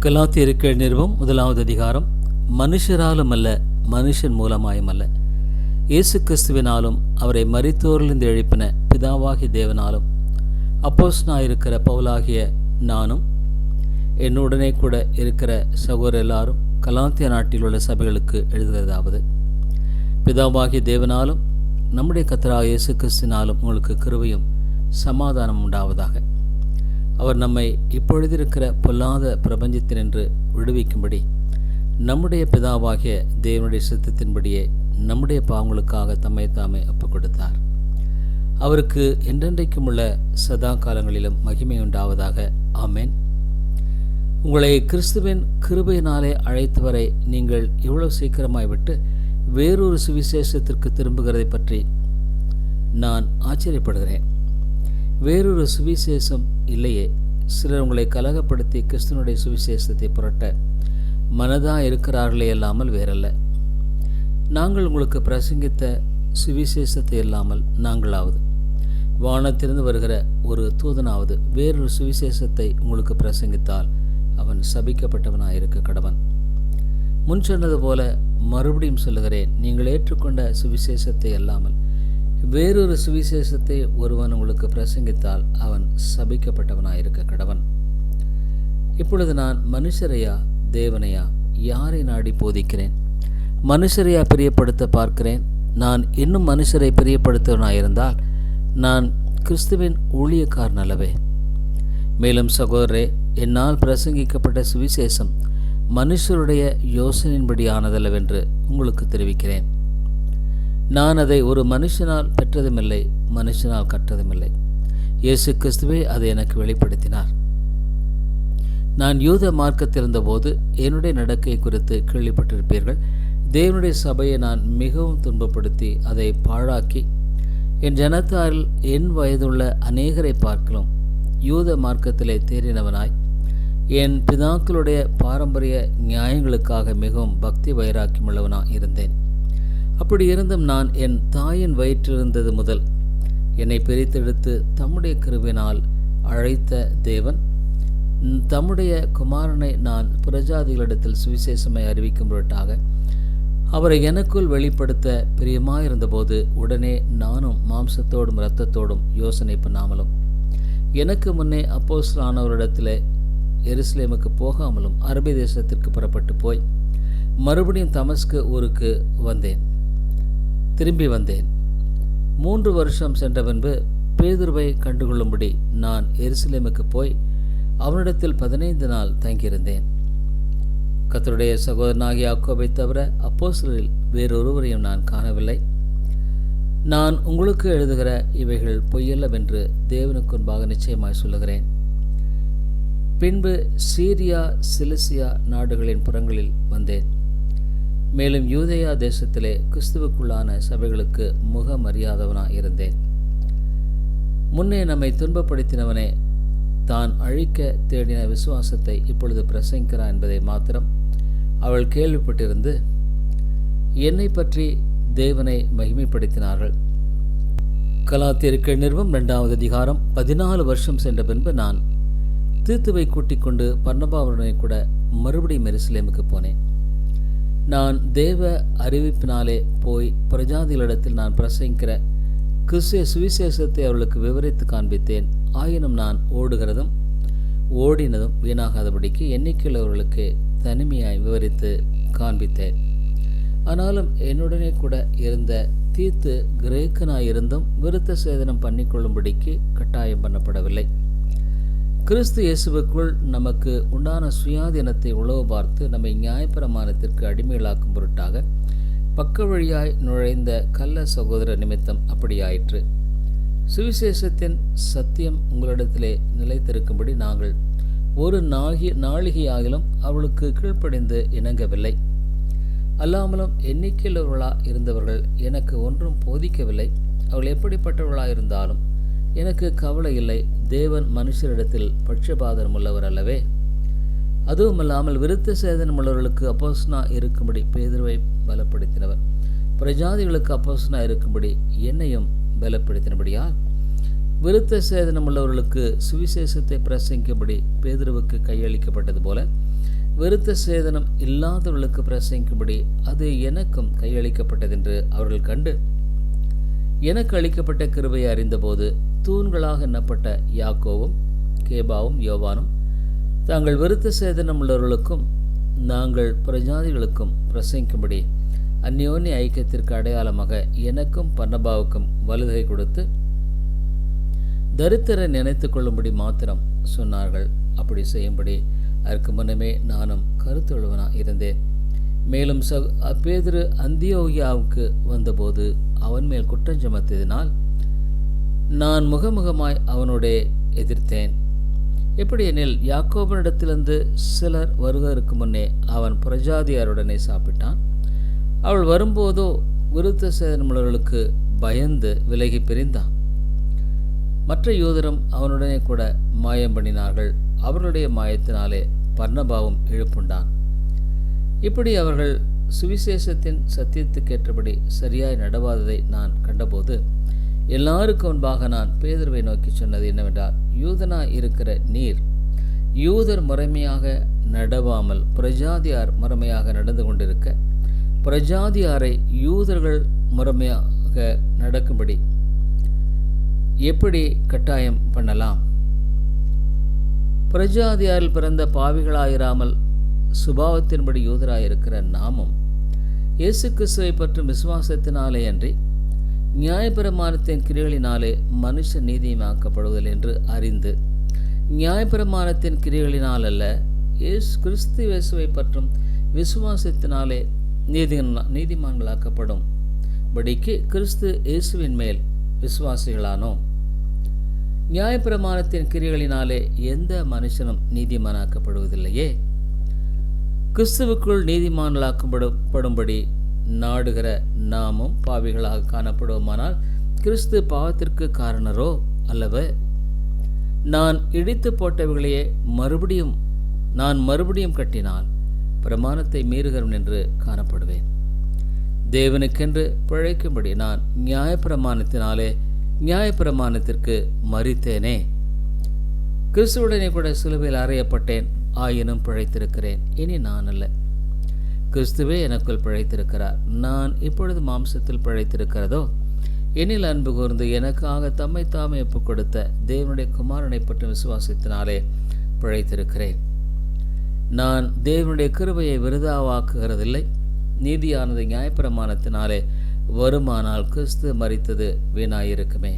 கலாத்தியருக்கு நிறுவம் 1வது அதிகாரம். மனுஷராலும் அல்ல, மனுஷன் மூலமாயும் அல்ல, இயேசு கிறிஸ்துவினாலும் அவரை மரித்தோரிலிருந்து எழுப்பின பிதாவாகிய தேவனாலும் அப்போஸ்தலனாயிருக்கிற பவுலாகிய நானும் என்னுடனே கூட இருக்கிற சகோதரர் எல்லாரும் கலாத்தியா நாட்டில் உள்ள சபைகளுக்கு எழுதுவதாவது: பிதாவாகிய தேவனாலும் நம்முடைய கர்த்தராகிய இயேசு கிறிஸ்துவினாலும் உங்களுக்கு கிருபையும் சமாதானம் உண்டாவதாக. அவர் நம்மை இப்பொழுதிருக்கிற பொல்லாத பிரபஞ்சத்தினின்று விடுவிக்கும்படி நம்முடைய பிதாவாகிய தேவனுடைய சித்தத்தின்படியே நம்முடைய பாவங்களுக்காக தம்மை தாமே ஒப்புக் கொடுத்தார். அவருக்கு என்றென்றைக்கும் உள்ள சதா காலங்களிலும் மகிமை உண்டாவதாக. ஆமேன். உங்களை கிறிஸ்துவின் கிருபையினாலே அழைத்தவரை நீங்கள் இவ்வளவு சீக்கிரமாய் விட்டு வேறொரு சுவிசேஷத்திற்கு திரும்புகிறதை பற்றி நான் ஆச்சரியப்படுகிறேன். வேறொரு சுவிசேஷம் இல்லையே. சிலர் உங்களை கலகப்படுத்தி கிறிஸ்துவனுடைய சுவிசேஷத்தை புரட்ட மனதாக இருக்கிறார்களே இல்லாமல் வேறல்ல. நாங்கள் உங்களுக்கு பிரசங்கித்த சுவிசேஷத்தை இல்லாமல் நாங்களாவது வானத்திலிருந்து வருகிற ஒரு தூதனாவது வேறொரு சுவிசேஷத்தை உங்களுக்கு பிரசங்கித்தால் அவன் சபிக்கப்பட்டவனாக இருக்க கடவன். முன் சொன்னது போல மறுபடியும் சொல்லுகிறேன், நீங்கள் ஏற்றுக்கொண்ட சுவிசேஷத்தை அல்லாமல் வேறொரு சுவிசேஷத்தை ஒருவன் உங்களுக்கு பிரசங்கித்தால் அவன் சபிக்கப்பட்டவனாயிருக்க கடவன். இப்பொழுது நான் மனுஷரையா தேவனையா யாரை நாடி போதிக்கிறேன்? மனுஷரையா பிரியப்படுத்த பார்க்கிறேன்? நான் இன்னும் மனுஷரை பிரியப்படுத்தவனாயிருந்தால் நான் கிறிஸ்துவின் ஊழியக்காரன் அல்லவே. மேலும் சகோதரரே, என்னால் பிரசங்கிக்கப்பட்ட சுவிசேஷம் மனுஷருடைய யோசனையின்படியானதல்லவென்று உங்களுக்கு தெரிவிக்கிறேன். நான் அதை ஒரு மனுஷனால் பெற்றதுமில்லை, மனுஷனால் கற்றதுமில்லை. இயேசு கிறிஸ்துவே அதை எனக்கு வெளிப்படுத்தினார். நான் யூத மார்க்கத்திலிருந்தபோது என்னுடைய நடக்கை குறித்து கேள்விப்பட்டிருப்பீர்கள். தேவனுடைய சபையை நான் மிகவும் துன்பப்படுத்தி அதை பாழாக்கி என் ஜனத்தாரில் என் வயதுள்ள அநேகரை பார்க்கலாம் யூத மார்க்கத்திலே தேறினவனாய் என் பிதாக்களுடைய பாரம்பரிய நியாயங்களுக்காக மிகவும் பக்தி வைராக்கியமுள்ளவனாக இருந்தேன். அப்படி இருந்தும் நான் என் தாயின் வயிற்றிருந்தது முதல் என்னை பிரித்தெடுத்து தம்முடைய கிருபையினால் அழைத்த தேவன் தம்முடைய குமாரனை நான் புறஜாதிகளிடத்தில் சுவிசேஷமை அறிவிக்கும் பொருட்டாக அவரை எனக்குள் வெளிப்படுத்த பிரியமாயிருந்தபோது உடனே நானும் மாம்சத்தோடும் இரத்தத்தோடும் யோசனை பண்ணாமலும் எனக்கு முன்னே அப்போஸ்தலனானவரிடத்தில் எருசலேமுக்கு போகாமலும் அரபி தேசத்திற்கு புறப்பட்டு போய் மறுபடியும் தமஸ்கு ஊருக்கு திரும்பி வந்தேன். 3 வருஷம் சென்ற பின்பு பேதுருவை கண்டுகொள்ளும்படி நான் எருசலேமுக்கு போய் அவனிடத்தில் 15 நாள் தங்கியிருந்தேன். கர்த்தருடைய சகோதரனாகிய யாக்கோபை தவிர அப்போஸ்தலரில் வேறொருவரையும் நான் காணவில்லை. நான் உங்களுக்கு எழுதுகிற இவைகள் பொய்யல்லவென்று தேவனுக்கு முன்பாக நிச்சயமாய் சொல்லுகிறேன். பின்பு சீரியா சிலிசியா நாடுகளின் புறங்களில் வந்தேன். மேலும் யூதேயா தேசத்திலே கிறிஸ்துவுக்குள்ளான சபைகளுக்கு முகமறியாதவனாக இருந்தேன். முன்னே நம்மை துன்பப்படுத்தினவனே தான் அழிக்க தேடின விசுவாசத்தை இப்பொழுது பிரசங்கிக்கிறான் என்பதை மாத்திரம் அவள் கேள்விப்பட்டிருந்து என்னை பற்றி தேவனை மகிமைப்படுத்தினார்கள். கலாத்தியருக்கு நிறுவம் 2வது அதிகாரம். 14 வருஷம் சென்ற பின்பு நான் தீத்துவை கூட்டிக் கொண்டு பர்னபாவுடனே கூட மறுபடியும் எருசலேமுக்கு போனேன். நான் தேவ அறிவிப்பினாலே போய் பிரஜாதிகளிடத்தில் நான் பிரசங்கிக்கிற கிறிஸ்துவ சுவிசேஷத்தை அவர்களுக்கு விவரித்து காண்பித்தேன். ஆயினும் நான் ஓடினதும் வீணாகாதபடிக்கு எண்ணிக்கையுள்ளவர்களுக்கு தனிமையாய் விவரித்து காண்பித்தேன். ஆனாலும் என்னுடனே கூட இருந்த தீத்து கிரேக்கனாயிருந்தும் விருத்த சேதனம் பண்ணிக்கொள்ளும்படிக்கு கட்டாயம் பண்ணப்படவில்லை. கிறிஸ்து இயேசுவுக்குள் நமக்கு உண்டான சுயாதீனத்தை உளவு பார்த்து நம்மை நியாயப்பிரமாணத்திற்கு அடிமைகளாக்கும் பொருட்டாக பக்க வழியாய் நுழைந்த கள்ள சகோதர நிமித்தம் அப்படியாயிற்று. சுவிசேஷத்தின் சத்தியம் உங்களிடத்திலே நிலைத்திருக்கும்படி நாங்கள் ஒரு நாழிகையாகிலும் அவளுக்கு கீழ்ப்படிந்து இணங்கவில்லை. அல்லாமலும் எண்ணிக்கையுள்ளவர்களாக இருந்தவர்கள் எனக்கு ஒன்றும் போதிக்கவில்லை. அவள் எப்படிப்பட்டவர்களாக இருந்தாலும் எனக்கு கவலை இல்லை. தேவன் மனுஷரிடத்தில் பட்சபாதம் உள்ளவர் அல்லவே. அதுவுமல்லாமல் விருத்த சேதனம் உள்ளவர்களுக்கு அப்போஸ்தலனா இருக்கும்படி பேதுருவை பலப்படுத்தினவர் பிரஜாதிகளுக்கு அப்போஸ்தலனா இருக்கும்படி என்னையும் பலப்படுத்தினபடியால் விருத்த சேதனம் உள்ளவர்களுக்கு சுவிசேஷத்தை பிரசங்கிக்கும்படி பேதுருவுக்கு கையளிக்கப்பட்டது போல, விருத்த சேதனம் இல்லாதவர்களுக்கு பிரசங்கிக்கும்படி அது எனக்கும் கையளிக்கப்பட்டதென்று அவர்கள் கண்டு, எனக்கு அளிக்கப்பட்ட கிருபையை அறிந்தபோது தூண்களாக எண்ணப்பட்ட யாக்கோவும் கேபாவும் யோவானும் தாங்கள் விருத்த சேதனம் உள்ளவர்களுக்கும் நாங்கள் பிரஜாதிகளுக்கும் பிரசங்கிக்கும்படி அந்யோன்ய ஐக்கியத்திற்கு அடையாளமாக எனக்கும் பர்னபாவுக்கும் வலுகை கொடுத்து தரித்திரை நினைத்து கொள்ளும்படி மாத்திரம் சொன்னார்கள். அப்படி செய்யும்படி அதற்கு முன்னமே நானும் கருத்துள்ளவனாக இருந்தேன். மேலும் பேதுரு அந்தியோகியாவுக்கு வந்தபோது அவன் மேல் குற்றம் சுமத்தியதினால் நான் முகமுகமாய் அவனுடைய எதிர்த்தேன். எப்படி எனில், யாக்கோபனிடத்திலிருந்து சிலர் வருவதற்கு முன்னே அவன் பிரஜாதியாருடனே சாப்பிட்டான். அவள் வரும்போதோ விருத்த சேதனமுள்ளவர்களுக்கு பயந்து விலகி பிரிந்தான். மற்ற யூதரும் அவனுடனே கூட மாயம் பண்ணினார்கள். அவர்களுடைய மாயத்தினாலே பர்னபாவும் இழுப்புண்டான். இப்படி அவர்கள் சுவிசேஷத்தின் சத்தியத்துக்கேற்றபடி சரியாய் நடவாததை நான் கண்டபோது எல்லாருக்கும் முன்பாக நான் பேதுருவை நோக்கி சொன்னது என்னவென்றால், யூதனாய் இருக்கிற நீர் யூதர் முறைமையாக நடவாமல் பிரஜாதியார் முறைமையாக நடந்து கொண்டிருக்க, பிரஜாதியாரை யூதர்கள் முறைமையாக நடக்கும்படி எப்படி கட்டாயம் பண்ணலாம்? பிரஜாதியாரில் பிறந்த பாவிகளாயிராமல் சுபாவத்தின்படி யூதராயிருக்கிற நாமும் இயேசு கிறிஸ்துவை பற்றும் விசுவாசத்தினாலே அன்றி நியாயப்பிரமாணத்தின் கிரியைகளினாலே மனுஷ நீதியமாக்கப்படுவதில்லை என்று அறிந்து, நியாயப்பிரமாணத்தின் கிரியைகளினால் அல்ல, கிறிஸ்து இயேசுவை பற்றும் விசுவாசத்தினாலே நீதிமான்களாக்கப்படும் படிக்கு கிறிஸ்து இயேசுவின் மேல் விசுவாசிகளானோம். நியாயப்பிரமாணத்தின் கிரியைகளினாலே எந்த மனுஷனும் நீதிமானாக்கப்படுவதில்லையே. கிறிஸ்துவுக்குள் நீதிமான்களாக்கப்படும்படி நாடுகிற நாமும் பாவிகளாக காணப்படுவோமானால் கிறிஸ்து பாவத்திற்கு காரணரோ அல்லவே. நான் இடித்து போட்டவைகளையே நான் மறுபடியும் கட்டினால் பிரமாணத்தை மீறுகிறவன் என்று காணப்படுவேன். தேவனுக்கென்று பிழைக்கும்படி நான் நியாயப்பிரமாணத்திற்கு மரித்தேனே. கிறிஸ்துவுடனே கூட சிலுவையில் அறையப்பட்டேன், ஆயினும் பிழைத்திருக்கிறேன். இனி நான் அல்ல, கிறிஸ்துவே எனக்குள் பிழைத்திருக்கிறார். நான் இப்பொழுது மாம்சத்தில் பிழைத்திருக்கிறதோ, எனில் அன்பு கூர்ந்து எனக்காக தம்மை தாமே ஒப்புக் கொடுத்த தேவனுடைய குமாரனை பற்றும் விசுவாசத்தினாலே பிழைத்திருக்கிறேன். நான் தேவனுடைய கிருபையை விருதாவாக்குகிறதில்லை. நீதியானது நியாயப்பிரமாணத்தினாலே வருமானால் கிறிஸ்து மரித்தது வீணாயிருக்குமே.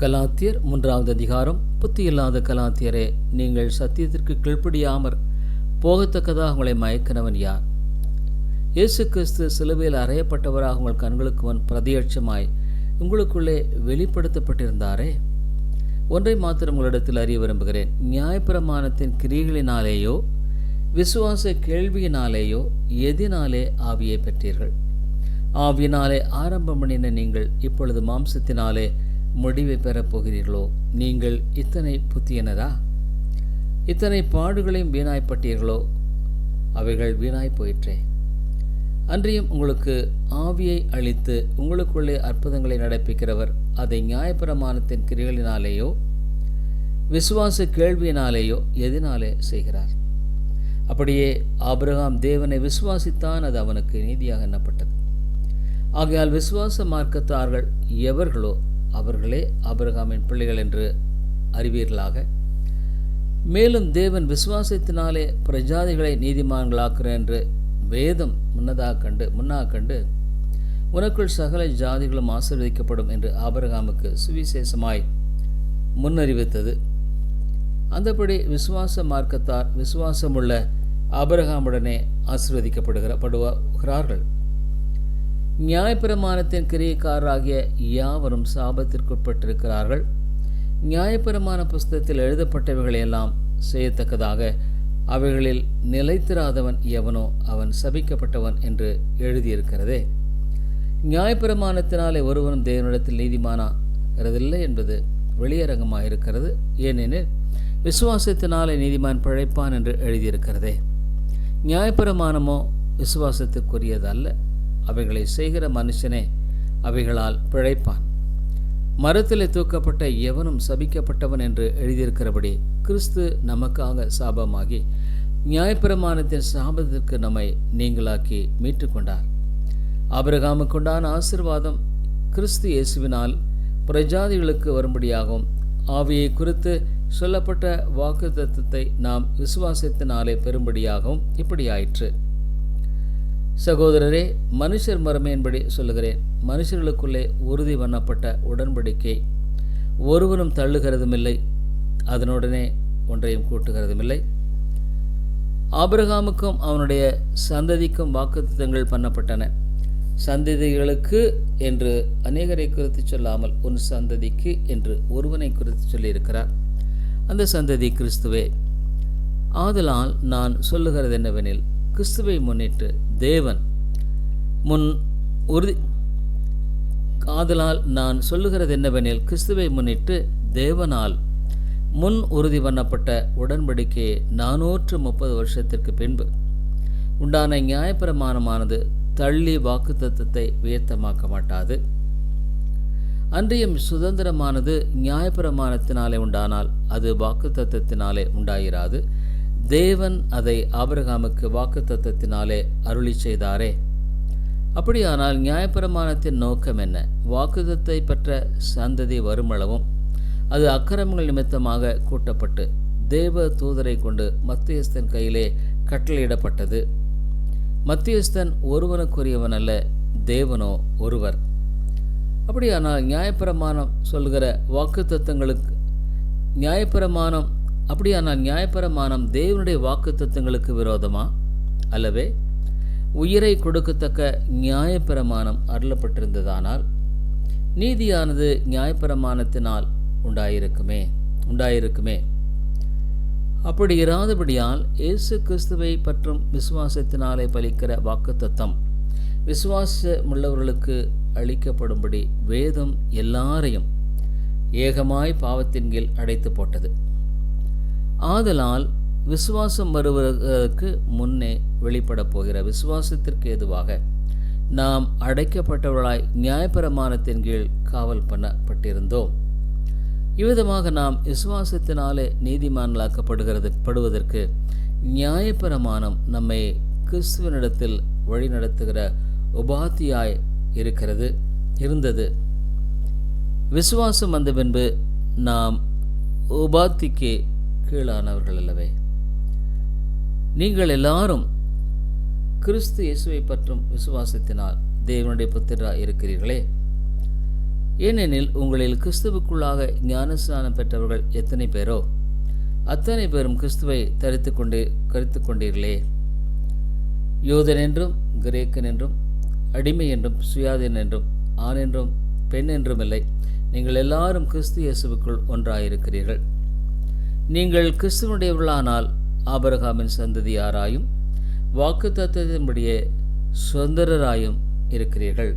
கலாத்தியர் 3வது அதிகாரம். புத்தியில்லாத கலாத்தியரே, நீங்கள் சத்தியத்திற்கு கீழ்ப்படியாமற் போகத்தக்கதாக உங்களை மயக்கினவன் யார்? இயேசு கிறிஸ்து சிலுவையில் அறையப்பட்டவராக உங்கள் கண்களுக்கு முன் பிரதியட்சமாய் உங்களுக்குள்ளே வெளிப்படுத்தப்பட்டிருந்தாரே. ஒன்றை மாத்திரம் உங்களிடத்தில் அறிய விரும்புகிறேன். நியாயப்பிரமாணத்தின் கிரியைகளினாலேயோ விசுவாச கேள்வியினாலேயோ எதினாலே ஆவியை பெற்றீர்கள்? ஆவியினாலே ஆரம்பம் பண்ணின நீங்கள் இப்பொழுது மாம்சத்தினாலே முடிவை பெறப் போகிறீர்களோ? நீங்கள் இத்தனை புத்தியனரா? இத்தனை பாடுகளையும் வீணாய்ப்பட்டீர்களோ? அவைகள் வீணாய் போயிற்றே. அன்றியும் உங்களுக்கு ஆவியை அளித்து உங்களுக்குள்ளே அற்புதங்களை நடப்பிக்கிறவர் அதை நியாயப்பிரமாணத்தின் கிரியைகளினாலேயோ விசுவாச கேள்வியினாலேயோ எதினாலே செய்கிறார்? அப்படியே ஆபிரகாம் தேவனை விசுவாசித்தான், அது அவனுக்கு நீதியாக எண்ணப்பட்டது. ஆகையால் விசுவாச மார்க்கத்தார்கள் எவர்களோ அவர்களே ஆபிரகாமின் பிள்ளைகள் என்று அறிவீர்களாக. மேலும் தேவன் விசுவாசத்தினாலே பிரஜாதிகளை நீதிமான்களாக்குகிறார் என்று வேதம் முன்னாக கண்டு உனக்குள் சகல ஜாதிகளும் ஆசீர்வதிக்கப்படும் என்று ஆபிரகாமுக்கு சுவிசேஷமாய் முன்னறிவித்தது. அந்தபடி விசுவாச மார்க்கத்தார் விசுவாசமுள்ள ஆபிரகாமுடனே ஆசீர்வதிக்கப்படுகிறார்கள். நியாயப்பிரமாணத்தின் கிரியைக்காரராகிய யாவரும் சாபத்திற்குட்பட்டிருக்கிறார்கள். நியாயப்பிரமாண புஸ்தகத்தில் எழுதப்பட்டவைகளையெல்லாம் செய்யத்தக்கதாக அவைகளில் நிலைத்திராதவன் எவனோ அவன் சபிக்கப்பட்டவன் என்று எழுதியிருக்கிறதே. நியாயப்பிரமாணத்தினாலே ஒருவனும் தேவனிடத்தில் நீதிமானாகிறதில்லை என்பது வெளியரங்கமாக இருக்கிறது. ஏனெனில் விசுவாசத்தினாலே நீதிமான் பிழைப்பான் என்று எழுதியிருக்கிறதே. நியாயப்பிரமாணமோ விசுவாசத்துக்குரியது அல்ல, அவைகளை செய்கிற மனுஷனே அவைகளால் பிழைப்பான். மரத்திலே தூக்கப்பட்ட எவனும் சபிக்கப்பட்டவன் என்று எழுதியிருக்கிறபடி கிறிஸ்து நமக்காக சாபமாகி நியாயப்பிரமாணத்தின் சாபத்திற்கு நம்மை நீங்களாக்கி மீட்டுக்கொண்டார். ஆபிரகாமுக்குண்டான ஆசீர்வாதம் கிறிஸ்து இயேசுவினால் பிரஜாதிகளுக்கு வரும்படியாகவும் ஆவியை குறித்து சொல்லப்பட்ட வாக்குத்தத்தத்தை நாம் விசுவாசத்தினாலே பெறும்படியாகவும் இப்படி ஆயிற்று. சகோதரரே, மனுஷர் மரமையின்படி சொல்லுகிறேன், மனுஷர்களுக்குள்ளே உறுதி பண்ணப்பட்ட உடன்படிக்கை ஒருவனும் தள்ளுகிறதுமில்லை, அதனுடனே ஒன்றையும் கூட்டுகிறதுமில்லை. ஆபிரகாமுக்கும் அவனுடைய சந்ததிக்கும் வாக்குத்தத்தங்கள் பண்ணப்பட்டன. சந்ததிகளுக்கு என்று அநேகரை குறித்து சொல்லாமல் உன் சந்ததிக்கு என்று ஒருவனை குறித்து சொல்லியிருக்கிறார். அந்த சந்ததி கிறிஸ்துவே. ஆதலால் நான் சொல்லுகிறது என்னவெனில், கிறிஸ்துவை முன்னிட்டு தேவன் முன் உறுதி ஆதலால் நான் சொல்லுகிறது என்னவெனில் கிறிஸ்துவை முன்னிட்டு தேவனால் முன் உறுதி பண்ணப்பட்ட உடன்படிக்கையை 430 வருஷத்திற்கு பின்பு உண்டான நியாயப்பிரமாணமானது தள்ளி வாக்குத்தத்தத்தை வியர்த்தமாக்க மாட்டாது. அன்றியும் சுதந்திரமானது நியாயப்பிரமாணத்தினாலே உண்டானால் அது வாக்குத்தத்தத்தினாலே உண்டாயிராது. தேவன் அதை ஆபிரகாமுக்கு வாக்குத்தத்தத்தினாலே அருளி செய்தாரே. அப்படியானால் நியாயப்பிரமாணத்தின் நோக்கம் என்ன? வாக்குத்தத்தை பெற்ற சந்ததி வருமளவும் அது அக்கிரமங்கள் நிமித்தமாக கூட்டப்பட்டு தேவ தூதரை கொண்டு மத்தியஸ்தன் கையிலே கட்டளையிடப்பட்டது. மத்தியஸ்தன் ஒருவனுக்குரியவன் அல்ல, தேவனோ ஒருவர். அப்படியானால் நியாயப்பிரமாணம் சொல்கிற வாக்குத்தத்தங்களுக்கு நியாயப்பிரமாணம் தேவனுடைய வாக்குத்தத்தங்களுக்கு விரோதமா? அல்லவே. உயிரை கொடுக்கத்தக்க நியாயப்பிரமாணம் அருளப்பட்டிருந்ததானால் நீதியானது நியாயப்பிரமாணத்தினால் உண்டாயிருக்குமே. அப்படி இராதபடியால் இயேசு கிறிஸ்துவை பற்றும் விசுவாசத்தினாலே பலிக்கிற வாக்குத்தத்தம் விசுவாசமுள்ளவர்களுக்கு அளிக்கப்படும்படி வேதம் எல்லாரையும் ஏகமாய் பாவத்தின் கீழ் அடைத்து போட்டது. ஆதலால் விசுவாசம் வருவதற்கு முன்னே வெளிப்பட போகிற விசுவாசத்திற்கு ஏதுவாக நாம் அடைக்கப்பட்டவர்களாய் நியாயப்பிரமாணத்தின் கீழ் காவல் பண்ணப்பட்டிருந்தோம். இவ்விதமாக நாம் விசுவாசத்தினாலே நீதிமான்களாக்கப்படுவதற்கு நியாயப்பிரமாணம் நம்மை கிறிஸ்துவனிடத்தில் வழிநடத்துகிற உபாத்தியாய் இருந்தது. விசுவாசம் வந்த பின்பு நாம் உபாத்திக்கு கீழானவர்கள் அல்லவே. நீங்கள் எல்லாரும் கிறிஸ்து இயேசுவை பற்றும் விசுவாசத்தினால் தேவனுடைய புத்திரராய் இருக்கிறீர்களே. ஏனெனில் உங்களில் கிறிஸ்துவுக்குள்ளாக ஞானஸ்நானம் பெற்றவர்கள் எத்தனை பேரோ அத்தனை பேரும் கிறிஸ்துவை கரித்து கொண்டீர்களே. யூதன் என்றும் கிரேக்கன் என்றும் அடிமை என்றும் சுயாதீன் என்றும் ஆண் என்றும் பெண் என்றும் இல்லை, நீங்கள் எல்லாரும் கிறிஸ்து இயேசுவுக்குள் ஒன்றாயிருக்கிறீர்கள். நீங்கள் கிறிஸ்துவனுடையவர்களானால் ஆபிரகாமின் சந்ததியாராயும் வாக்குத்தத்தத்தின்படியே சுதந்திரராயும் இருக்கிறீர்கள்.